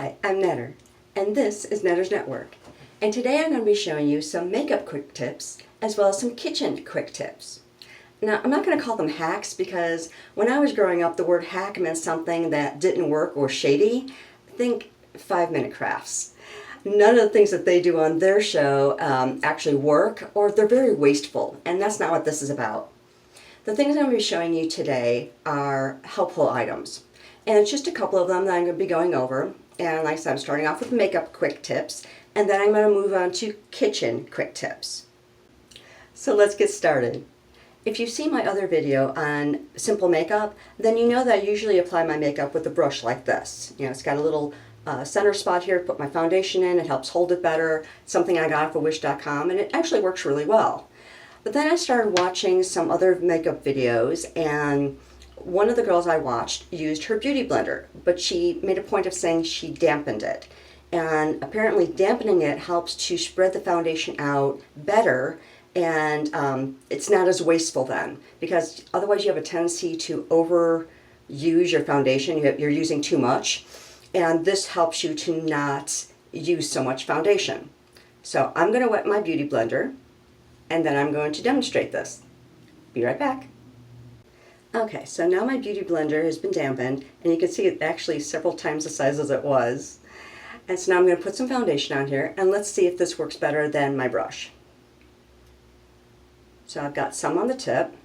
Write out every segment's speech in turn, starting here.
Hi, I'm Netter, and this is Netter's Network. And today I'm going to be showing you some makeup quick tips, as well as some kitchen quick tips. Now, I'm not going to call them hacks because when I was growing up, the word hack meant something that didn't work or shady. Think 5-minute crafts. None of the things that they do on their show actually work, or they're very wasteful, and that's not what this is about. The things I'm going to be showing you today are helpful items. And it's just a couple of them that I'm going to be going over. And like I said, I'm starting off with makeup quick tips, and then I'm going to move on to kitchen quick tips. So let's get started. If you've seen my other video on simple makeup, then you know that I usually apply my makeup with a brush like this. You know, it's got a little center spot here to put my foundation in. It helps hold it better. It's something I got off of wish.com, and it actually works really well. But then I started watching some other makeup videos, and one of the girls I watched used her beauty blender, but she made a point of saying she dampened it. And apparently dampening it helps to spread the foundation out better, and it's not as wasteful then, because otherwise you have a tendency to overuse your foundation. You're using too much, and this helps you to not use so much foundation. So I'm going to wet my beauty blender, and then I'm going to demonstrate this. Be right back. Okay, so now my beauty blender has been dampened, and you can see it actually several times the size as it was. And so now I'm going to put some foundation on here, and let's see if this works better than my brush. So I've got some on the tip,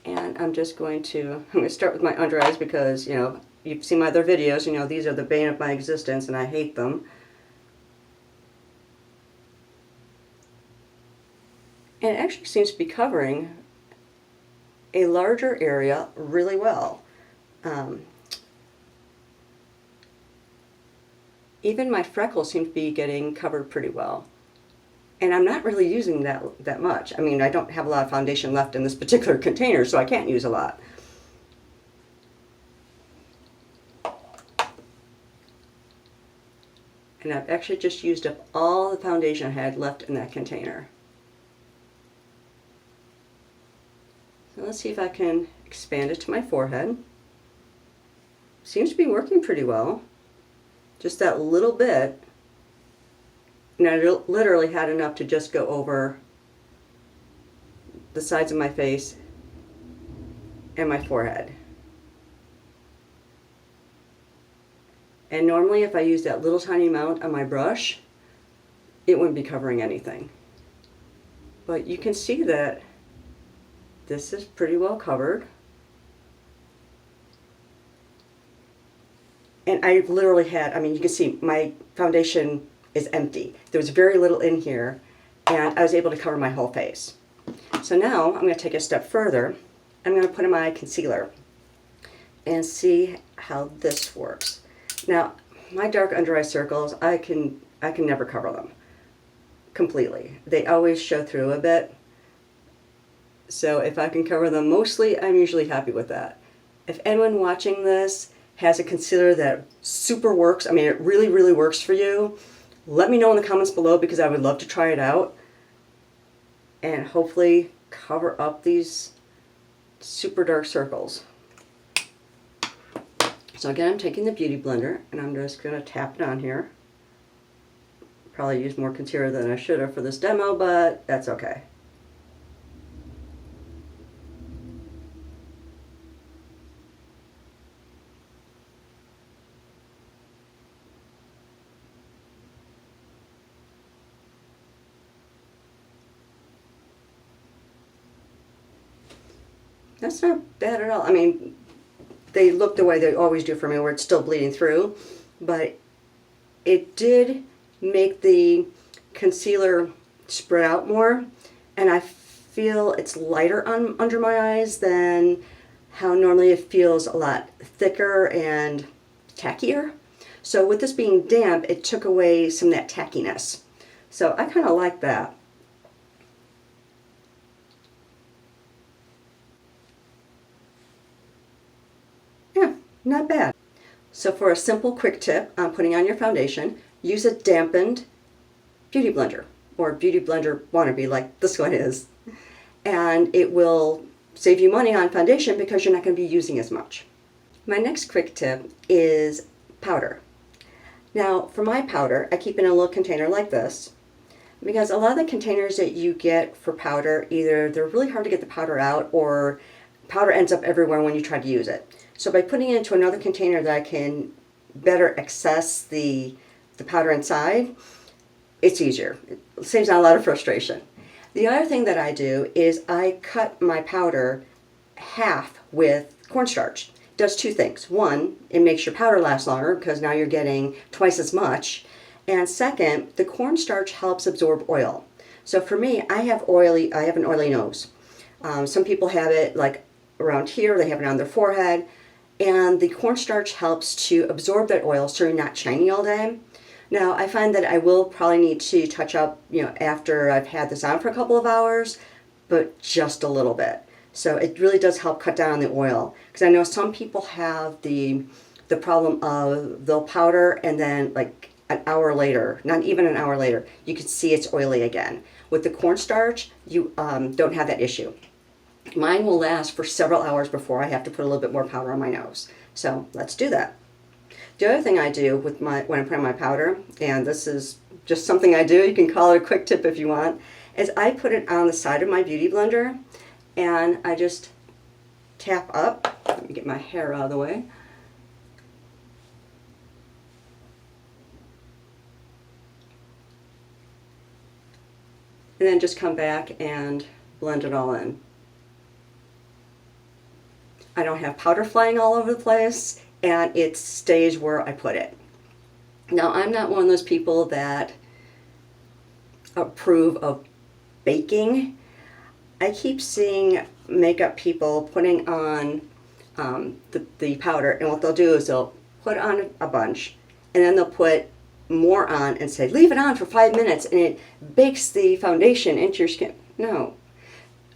and I'm going to start with my under eyes because, you know, you've seen my other videos, you know, these are the bane of my existence and I hate them. And it actually seems to be covering a larger area really well. Even my freckles seem to be getting covered pretty well. And I'm not really using that much. I mean, I don't have a lot of foundation left in this particular container, so I can't use a lot. And I've actually just used up all the foundation I had left in that container. So let's see if I can expand it to my forehead. Seems to be working pretty well. Just that little bit. And I literally had enough to just go over the sides of my face and my forehead. And normally if I use that little tiny amount on my brush, it wouldn't be covering anything. But you can see that this is pretty well covered. And I literally had, I mean, you can see my foundation is empty. There was very little in here, and I was able to cover my whole face. So now I'm going to take a step further. I'm going to put in my concealer and see how this works. Now, my dark under eye circles, I can never cover them completely. They always show through a bit. So if I can cover them mostly, I'm usually happy with that. If anyone watching this has a concealer that super works, I mean it really, really works for you, let me know in the comments below because I would love to try it out and hopefully cover up these super dark circles. So again, I'm taking the beauty blender and I'm just going to tap it on here. Probably used more concealer than I should have for this demo, but that's okay. That's not bad at all. I mean, they look the way they always do for me, where it's still bleeding through, but it did make the concealer spread out more, and I feel it's lighter under my eyes than how normally it feels a lot thicker and tackier. So with this being damp, it took away some of that tackiness. So I kind of like that. Not bad. So for a simple quick tip on putting on your foundation, use a dampened beauty blender or beauty blender wannabe like this one is. And it will save you money on foundation because you're not going to be using as much. My next quick tip is powder. Now, for my powder, I keep it in a little container like this, because a lot of the containers that you get for powder, either they're really hard to get the powder out, or powder ends up everywhere when you try to use it. So by putting it into another container that I can better access the powder inside, it's easier. It saves a lot of frustration. The other thing that I do is I cut my powder half with cornstarch. It does two things. One, it makes your powder last longer because now you're getting twice as much. And second, the cornstarch helps absorb oil. So for me, I have an oily nose. Some people have it like around here, they have it on their forehead, and the cornstarch helps to absorb that oil so you're not shiny all day. Now, I find that I will probably need to touch up, after I've had this on for a couple of hours, but just a little bit. So it really does help cut down on the oil, because I know some people have the problem of they'll powder and then like an hour later, not even an hour later, you can see it's oily again. With the cornstarch, you don't have that issue. Mine will last for several hours before I have to put a little bit more powder on my nose. So let's do that. The other thing I do with when I put on my powder, and this is just something I do, you can call it a quick tip if you want, is I put it on the side of my beauty blender and I just tap up. Let me get my hair out of the way. And then just come back and blend it all in. I don't have powder flying all over the place, and it stays where I put it. Now, I'm not one of those people that approve of baking. I keep seeing makeup people putting on the powder, and what they'll do is they'll put on a bunch, and then they'll put more on and say, leave it on for 5 minutes, and it bakes the foundation into your skin. No.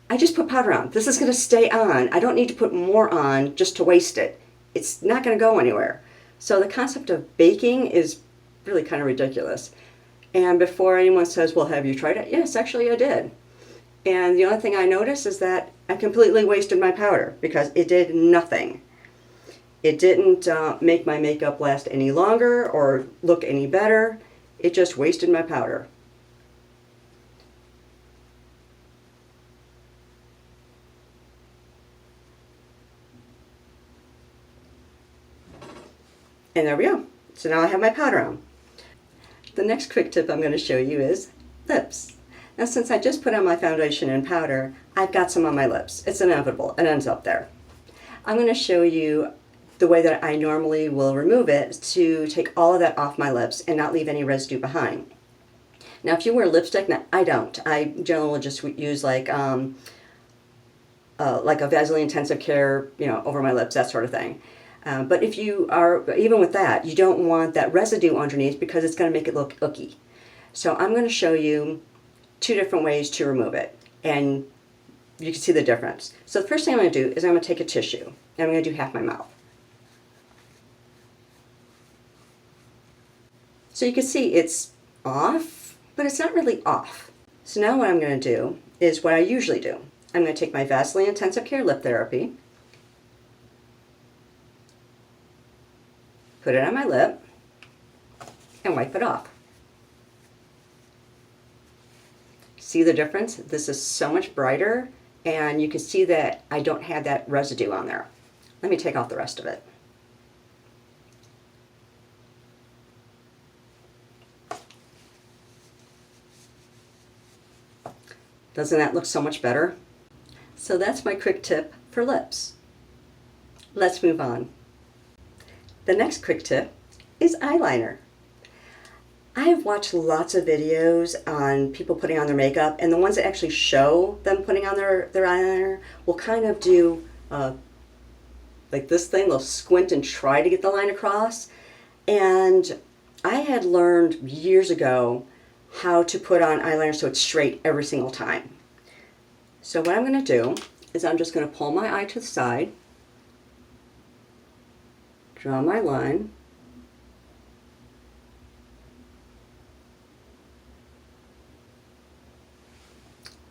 I just put powder on. This is going to stay on. I don't need to put more on just to waste it. It's not going to go anywhere. So the concept of baking is really kind of ridiculous. And before anyone says, well, have you tried it? Yes, actually I did. And the only thing I noticed is that I completely wasted my powder because it did nothing. It didn't make my makeup last any longer or look any better. It just wasted my powder. And there we go. So now I have my powder on. The next quick tip I'm going to show you is lips. Now, since I just put on my foundation and powder, I've got some on my lips. It's inevitable. It ends up there. I'm going to show you the way that I normally will remove it to take all of that off my lips and not leave any residue behind. Now, if you wear lipstick, now I don't. I generally will just use like a Vaseline intensive care, over my lips, that sort of thing. But if you are, even with that, you don't want that residue underneath because it's going to make it look icky. So I'm going to show you 2 different ways to remove it, and you can see the difference. So the first thing I'm going to do is I'm going to take a tissue, and I'm going to do half my mouth. So you can see it's off, but it's not really off. So now what I'm going to do is what I usually do. I'm going to take my Vaseline Intensive Care Lip Therapy, put it on my lip, and wipe it off. See the difference? This is so much brighter, and you can see that I don't have that residue on there. Let me take off the rest of it. Doesn't that look so much better? So that's my quick tip for lips. Let's move on. The next quick tip is eyeliner. I've watched lots of videos on people putting on their makeup, and the ones that actually show them putting on their eyeliner will kind of do like this thing. They'll squint and try to get the line across. And I had learned years ago how to put on eyeliner so it's straight every single time. So what I'm going to do is I'm just going to pull my eye to the side, draw my line,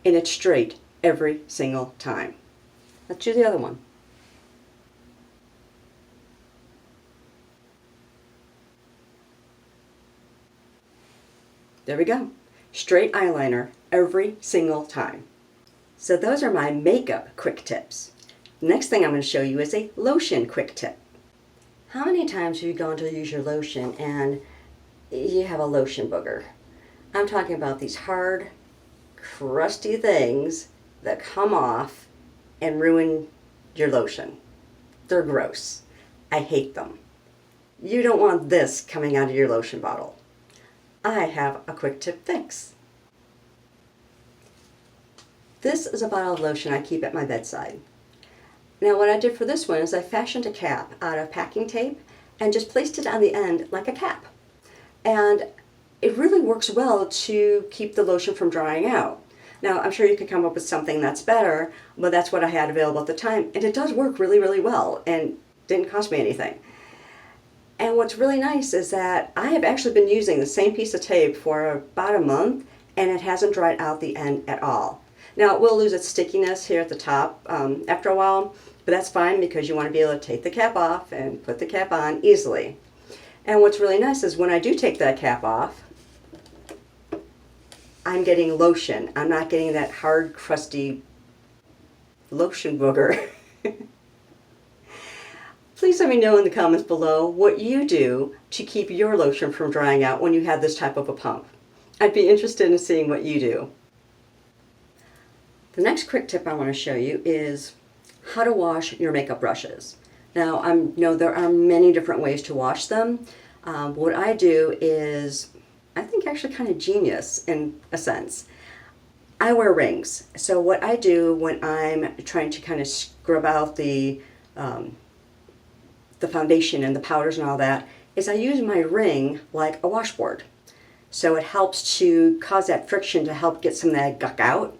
and it's straight every single time. Let's do the other one. There we go. Straight eyeliner every single time. So those are my makeup quick tips. Next thing I'm going to show you is a lotion quick tip. How many times have you gone to use your lotion and you have a lotion booger? I'm talking about these hard, crusty things that come off and ruin your lotion. They're gross. I hate them. You don't want this coming out of your lotion bottle. I have a quick tip fix. This is a bottle of lotion I keep at my bedside. Now what I did for this one is I fashioned a cap out of packing tape and just placed it on the end like a cap. And it really works well to keep the lotion from drying out. Now I'm sure you could come up with something that's better, but that's what I had available at the time, and it does work really, really well and didn't cost me anything. And what's really nice is that I have actually been using the same piece of tape for about a month and it hasn't dried out the end at all. Now it will lose its stickiness here at the top after a while, but that's fine because you want to be able to take the cap off and put the cap on easily. And what's really nice is when I do take that cap off, I'm getting lotion. I'm not getting that hard, crusty lotion booger. Please let me know in the comments below what you do to keep your lotion from drying out when you have this type of a pump. I'd be interested in seeing what you do. The next quick tip I want to show you is how to wash your makeup brushes. Now I know there are many different ways to wash them. What I do is, I think actually kind of genius in a sense. I wear rings. So what I do when I'm trying to kind of scrub out the foundation and the powders and all that is I use my ring like a washboard. So it helps to cause that friction to help get some of that guck out.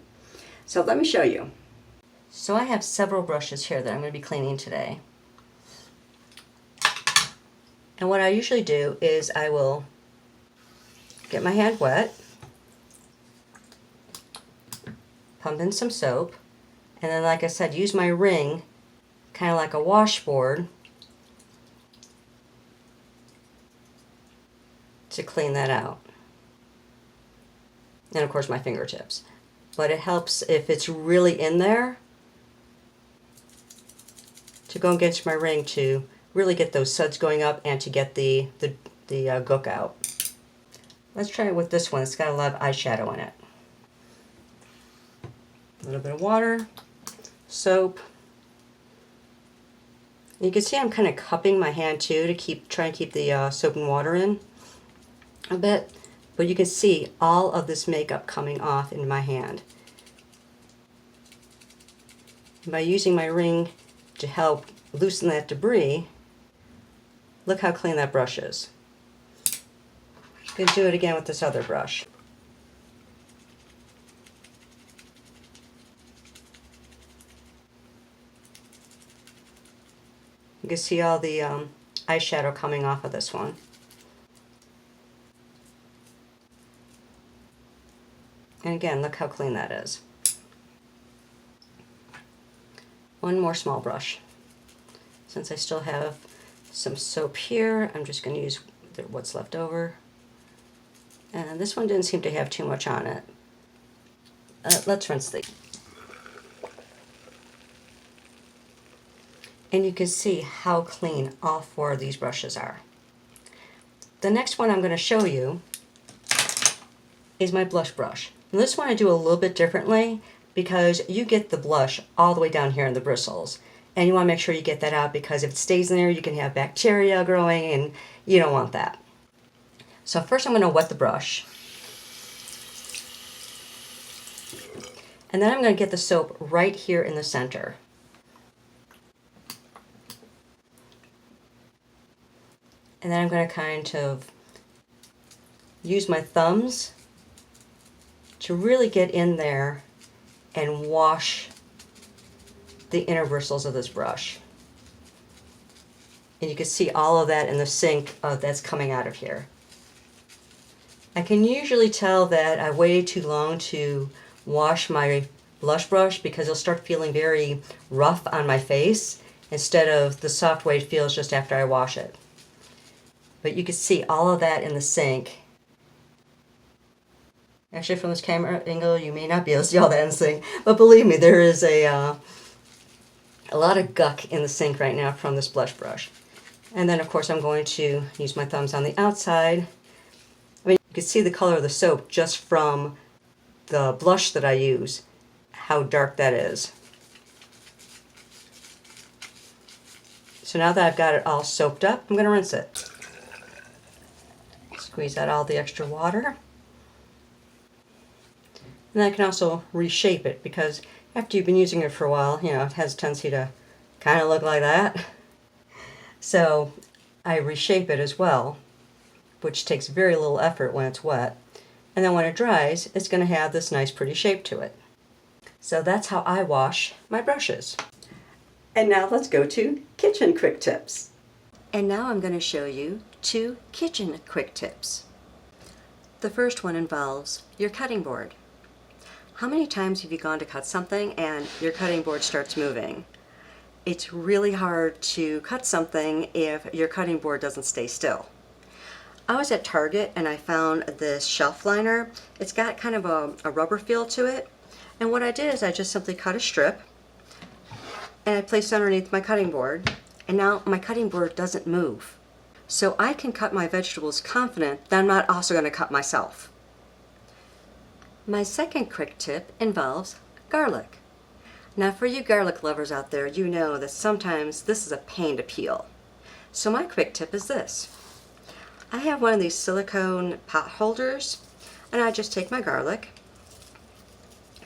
So let me show you. So I have several brushes here that I'm going to be cleaning today. And what I usually do is I will get my hand wet, pump in some soap, and then like I said, use my ring kind of like a washboard to clean that out. And of course my fingertips. But it helps if it's really in there to go against my ring to really get those suds going up and to get the gook out. Let's try it with this one. It's got a lot of eyeshadow in it. A little bit of water, soap. You can see I'm kind of cupping my hand too to try and keep the soap and water in a bit. But you can see all of this makeup coming off into my hand. And by using my ring to help loosen that debris, look how clean that brush is. I'm going to do it again with this other brush. You can see all the eyeshadow coming off of this one. And again, look how clean that is. One more small brush. Since I still have some soap here, I'm just going to use what's left over. And this one didn't seem to have too much on it. Let's rinse these. And you can see how clean all four of these brushes are. The next one I'm going to show you is my blush brush. And this one I do a little bit differently because you get the blush all the way down here in the bristles. And you want to make sure you get that out because if it stays in there, you can have bacteria growing and you don't want that. So first I'm going to wet the brush. And then I'm going to get the soap right here in the center. And then I'm going to kind of use my thumbs to really get in there and wash the inner bristles of this brush. And you can see all of that in the sink that's coming out of here. I can usually tell that I waited too long to wash my blush brush because it'll start feeling very rough on my face instead of the soft way it feels just after I wash it. But you can see all of that in the sink Actually, from this camera angle, you may not be able to see all that in the sink, but believe me, there is a lot of guck in the sink right now from this blush brush. And then, of course, I'm going to use my thumbs on the outside. I mean, you can see the color of the soap just from the blush that I use, how dark that is. So now that I've got it all soaped up, I'm going to rinse it. Squeeze out all the extra water. And I can also reshape it, because after you've been using it for a while, you know, it has a tendency to kind of look like that. So I reshape it as well, which takes very little effort when it's wet. And then when it dries, it's going to have this nice pretty shape to it. So that's how I wash my brushes. And now let's go to kitchen quick tips. And now I'm going to show you 2 kitchen quick tips. The first one involves your cutting board. How many times have you gone to cut something and your cutting board starts moving? It's really hard to cut something if your cutting board doesn't stay still. I was at Target and I found this shelf liner. It's got kind of a rubber feel to it. And what I did is I just simply cut a strip and I placed it underneath my cutting board. And now my cutting board doesn't move. So I can cut my vegetables confident that I'm not also going to cut myself. My second quick tip involves garlic. Now for you garlic lovers out there, you know that sometimes this is a pain to peel. So my quick tip is this. I have one of these silicone pot holders, and I just take my garlic,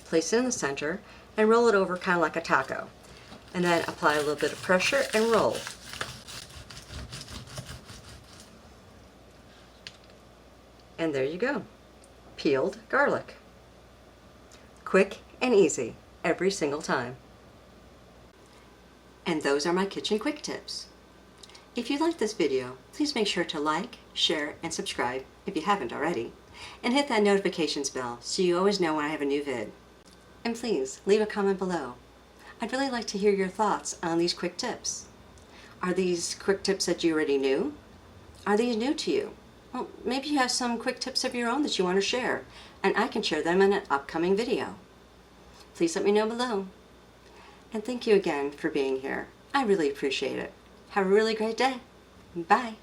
place it in the center, and roll it over kind of like a taco. And then apply a little bit of pressure and roll. And there you go. Peeled garlic. Quick and easy every single time. And those are my kitchen quick tips. If you liked this video, please make sure to like, share, and subscribe if you haven't already. And hit that notifications bell so you always know when I have a new vid. And please leave a comment below. I'd really like to hear your thoughts on these quick tips. Are these quick tips that you already knew? Are these new to you? Well, maybe you have some quick tips of your own that you want to share, and I can share them in an upcoming video. Please let me know below. And thank you again for being here. I really appreciate it. Have a really great day. Bye.